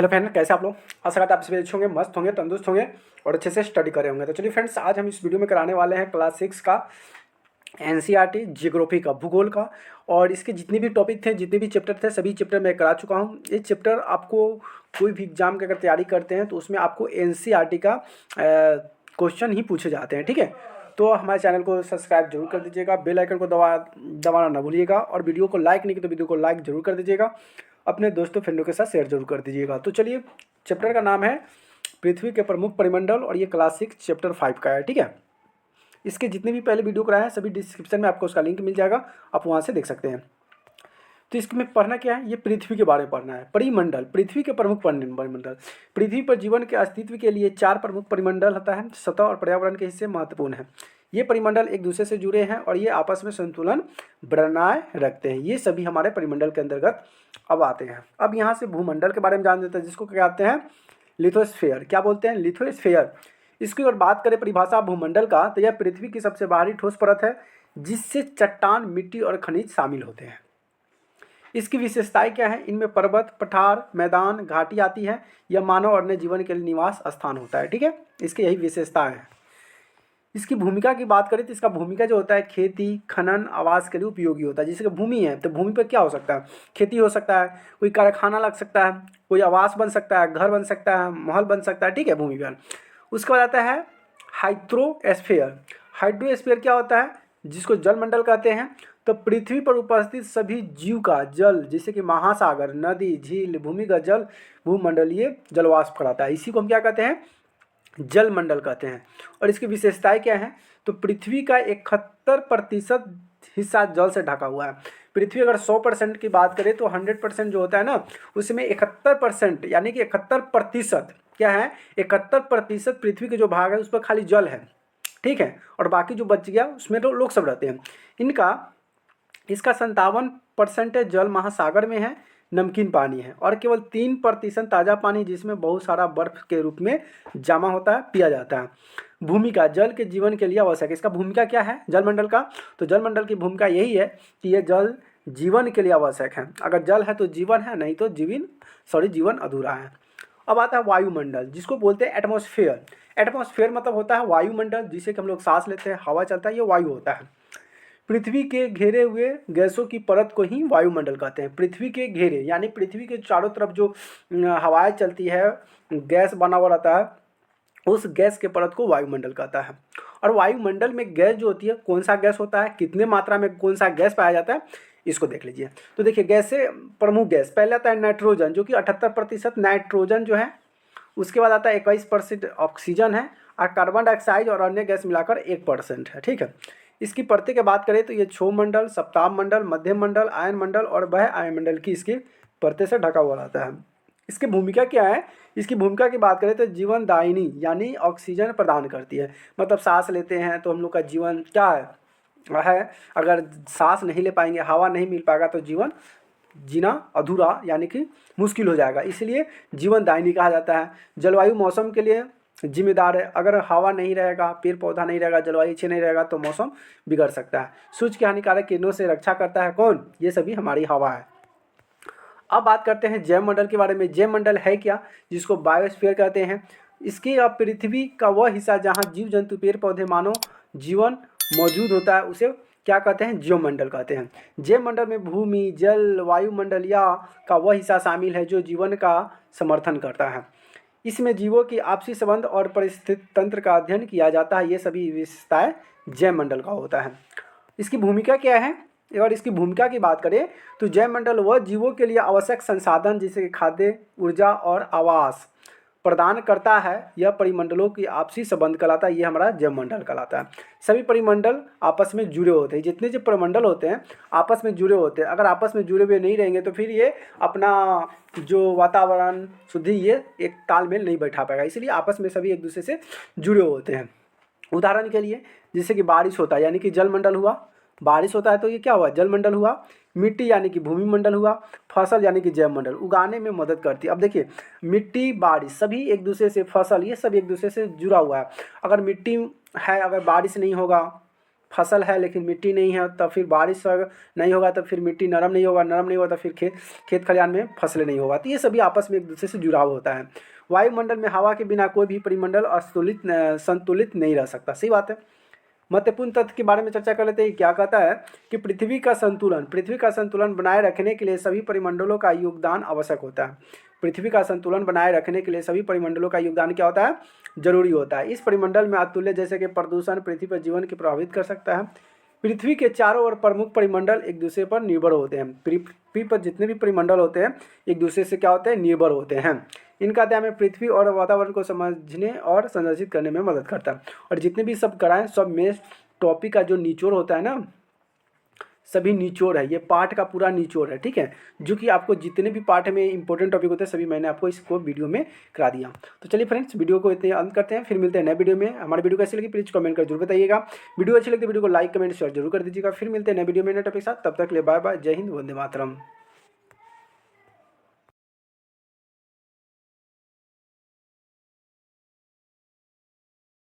Hello friend, कैसे आप लोग। आशा करता आप सभी अच्छे होंगे, मस्त होंगे, तंदुरुस्त होंगे और अच्छे से स्टडी करे होंगे। तो चलिए फ्रेंड्स, आज हम इस वीडियो में कराने वाले हैं क्लास 6 का एनसीईआरटी जियोग्राफी का, भूगोल का। और इसके जितने भी टॉपिक थे, जितने भी चैप्टर थे, सभी चैप्टर मैं करा चुका हूँ। ये चैप्टर आपको कोई भी एग्जाम की अगर तैयारी करते हैं तो उसमें आपको एनसीईआरटी का क्वेश्चन ही पूछे जाते हैं, ठीक है। तो हमारे चैनल को सब्सक्राइब जरूर कर दीजिएगा, बेल आइकन को दबाना ना भूलिएगा, और वीडियो को लाइक नहीं किया तो वीडियो को लाइक जरूर कर दीजिएगा, अपने दोस्तों फ्रेंडों के साथ शेयर जरूर कर दीजिएगा। तो चलिए, चैप्टर का नाम है पृथ्वी के प्रमुख परिमंडल, और ये क्लास 6 चैप्टर 5 का है, ठीक है। इसके जितने भी पहले वीडियो कराए हैं सभी डिस्क्रिप्शन में आपको उसका लिंक मिल जाएगा, आप वहाँ से देख सकते हैं। तो इसमें पढ़ना क्या है, ये पृथ्वी के बारे में पढ़ना है। परिमंडल, पृथ्वी के प्रमुख परिमंडल। पृथ्वी पर जीवन के अस्तित्व के लिए 4 प्रमुख परिमंडल होता है। सतह और पर्यावरण के हिस्से महत्वपूर्ण है। ये परिमंडल एक दूसरे से जुड़े हैं और ये आपस में संतुलन बनाए रखते हैं। ये सभी हमारे परिमंडल के अंतर्गत अब आते हैं। अब यहाँ से भूमंडल के बारे में जान लेते हैं, जिसको क्या कहते हैं, लिथोस्फीयर। क्या बोलते हैं, लिथोस्फीयर। इसकी अगर बात करें परिभाषा भूमंडल का, तो यह पृथ्वी की सबसे बाहरी ठोस परत है जिससे चट्टान, मिट्टी और खनिज शामिल होते हैं। इसकी विशेषताएं क्या है, इनमें पर्वत, पठार, मैदान, घाटी आती है। यह मानव और अन्य जीवन के लिए निवास स्थान होता है, ठीक है। इसकी यही विशेषताएं हैं। इसकी भूमिका की बात करें तो इसका भूमिका जो होता है, खेती, खनन, आवास के लिए उपयोगी होता है। जैसे कि भूमि है तो भूमि पर क्या हो सकता है, खेती हो सकता है, कोई कारखाना लग सकता है, कोई आवास बन सकता है, घर बन सकता है, महल बन सकता है, ठीक है, भूमि पर। उसके बाद आता है हाइड्रोस्फीयर। हाइड्रोस्फीयर क्या होता है, जिसको जलमंडल कहते हैं। तो पृथ्वी पर उपस्थित सभी जीव का जल, जैसे कि महासागर, नदी, झील, भूमिगत जल भूमंडलीय जलवाष्प कराता है। इसी को हम क्या कहते हैं, जलमंडल कहते हैं। और इसकी विशेषताएं क्या हैं, तो पृथ्वी का 71% हिस्सा जल से ढका हुआ है। पृथ्वी अगर 100% की बात करें तो 100% जो होता है ना, उसमें 71% यानी कि 71% क्या है, 71% पृथ्वी के जो भाग है उस पर खाली जल है, ठीक है। और बाकी जो बच गया उसमें तो लोग सब रहते हैं। इसका 57% जल महासागर में है, नमकीन पानी है, और केवल 3% ताज़ा पानी जिसमें बहुत सारा बर्फ के रूप में जमा होता है, पिया जाता है। भूमिका, जल के जीवन के लिए आवश्यक है। इसका भूमिका क्या है जलमंडल का, तो जलमंडल की भूमिका यही है कि यह जल जीवन के लिए आवश्यक है। अगर जल है तो जीवन है, नहीं तो जीवन अधूरा है। अब आता है वायुमंडल, जिसको बोलते हैं एटमॉस्फेयर। एटमॉस्फेयर मतलब होता है वायुमंडल, जिसे कि हम लोग सांस लेते हैं, हवा चलता है, ये वायु होता है। पृथ्वी के घेरे हुए गैसों की परत को ही वायुमंडल कहते हैं। पृथ्वी के घेरे यानी पृथ्वी के चारों तरफ जो हवाएं चलती है, गैस बना हुआ रहता है, उस गैस के परत को वायुमंडल कहता है। और वायुमंडल में गैस जो होती है, कौन सा गैस होता है, कितने मात्रा में कौन सा गैस पाया जाता है, इसको देख लीजिए। तो देखिए, गैस से प्रमुख गैस पहले आता है नाइट्रोजन, जो कि 78% नाइट्रोजन जो है। उसके बाद आता है 21% ऑक्सीजन है, और कार्बन डाइऑक्साइड और अन्य गैस मिलाकर 1% है, ठीक है। इसकी परतें की बात करें तो ये क्षोभ मंडल, सप्ताह मंडल, मध्यम मंडल, आयन मंडल और वह आयन मंडल की इसकी परतें से ढका हुआ रहता है। इसकी भूमिका क्या है, इसकी भूमिका की बात करें तो जीवन दायिनी यानी ऑक्सीजन प्रदान करती है। मतलब सांस लेते हैं तो हम लोग का जीवन क्या है, अगर सांस नहीं ले पाएंगे, हवा नहीं मिल पाएगा तो जीवन जीना अधूरा यानी कि मुश्किल हो जाएगा, इसलिए जीवन दायिनी कहा जाता है। जलवायु मौसम के लिए जिम्मेदार है। अगर हवा नहीं रहेगा, पेड़ पौधा नहीं रहेगा, जलवायु अच्छी नहीं रहेगा तो मौसम बिगड़ सकता है। सूर्य के हानिकारक किरणों से रक्षा करता है कौन, ये सभी हमारी हवा है। अब बात करते हैं जैव मंडल के बारे में। जैव मंडल है क्या, जिसको बायोस्फीयर कहते हैं। इसके अब पृथ्वी का वह हिस्सा जहाँ जीव जंतु, पेड़ पौधे, मानव जीवन मौजूद होता है, उसे क्या कहते हैं, जैव मंडल कहते हैं। जैव मंडल में भूमि, जल, वायुमंडल या का वह हिस्सा शामिल है जो जीवन का समर्थन करता है। इसमें जीवों की आपसी संबंध और परिस्थिति तंत्र का अध्ययन किया जाता है। ये सभी विशेषताएं जैव मंडल का होता है। इसकी भूमिका क्या है, और इसकी भूमिका की बात करें तो जैव मंडल वह जीवों के लिए आवश्यक संसाधन जैसे खाद्य, ऊर्जा और आवास प्रदान करता है। यह परिमंडलों की आपसी संबंध कहलाता है, ये हमारा जैव मंडल कहलाता है। सभी परिमंडल आपस में जुड़े होते हैं, जितने जो परिमंडल होते हैं आपस में जुड़े होते हैं। अगर आपस में जुड़े हुए नहीं रहेंगे तो फिर ये अपना जो वातावरण शुद्धि ये एक तालमेल नहीं बैठा पाएगा, इसलिए आपस में सभी एक दूसरे से जुड़े होते हैं। उदाहरण के लिए जैसे कि बारिश होता है यानी कि जलमंडल हुआ, बारिश होता है तो ये क्या हुआ, जलमंडल हुआ। मिट्टी यानी कि भूमि मंडल हुआ। फसल यानी कि जैव मंडल उगाने में मदद करती है। अब देखिए, मिट्टी, बारिश सभी एक दूसरे से, फसल ये सब एक दूसरे से जुड़ा हुआ है। अगर मिट्टी है, अगर बारिश नहीं होगा फसल है लेकिन मिट्टी नहीं है, तब फिर बारिश नहीं होगा, तब फिर मिट्टी नरम नहीं होगा, नरम नहीं होगा तो फिर खेत खलिहान में फसलें नहीं होगा। तो ये सभी आपस में एक दूसरे से जुड़ाव होता है। वायुमंडल में हवा के बिना कोई भी परिमंडल संतुलित नहीं रह सकता। सही बात है। महत्वपूर्ण तथ्य के बारे में चर्चा कर लेते हैं। क्या कहता है कि पृथ्वी का संतुलन बनाए रखने के लिए सभी परिमंडलों का योगदान आवश्यक होता है। पृथ्वी का संतुलन बनाए रखने के लिए सभी परिमंडलों का योगदान क्या होता है? जरूरी होता है। इस परिमंडल में अतुल्य जैसे कि प्रदूषण पृथ्वी पर जीवन को प्रभावित कर सकता है। पृथ्वी के चारों ओर प्रमुख परिमंडल एक दूसरे पर निर्भर होते हैं। पृथ्वी पर जितने भी परिमंडल होते हैं एक दूसरे से क्या होते हैं? निर्भर होते हैं। इनका अध्ययन हमें पृथ्वी और वातावरण को समझने और संरक्षित करने में मदद करता है। और जितने भी सब कराएं सब में टॉपिक का जो निचोड़ होता है ना, सभी निचोड़ है, ये पार्ट का पूरा निचोड़ है। ठीक है, जो कि आपको जितने भी पार्ट में इंपॉर्टेंट टॉपिक होते हैं सभी मैंने आपको इसको वीडियो में करा दिया। तो चलिए फ्रेंड्स, वीडियो को इतने अंत करते हैं, फिर मिलते हैं नए वीडियो में। हमारी वीडियो कैसी लगी प्लीज कमेंट कर जरूर बताइएगा। वीडियो अच्छी लगी तो वीडियो को लाइक कमेंट शेयर जरूर कर दीजिएगा। फिर मिलते हैं नए वीडियो में नए टॉपिक के साथ। तब तक के लिए बाय बाय, जय हिंद, वंदे मातरम।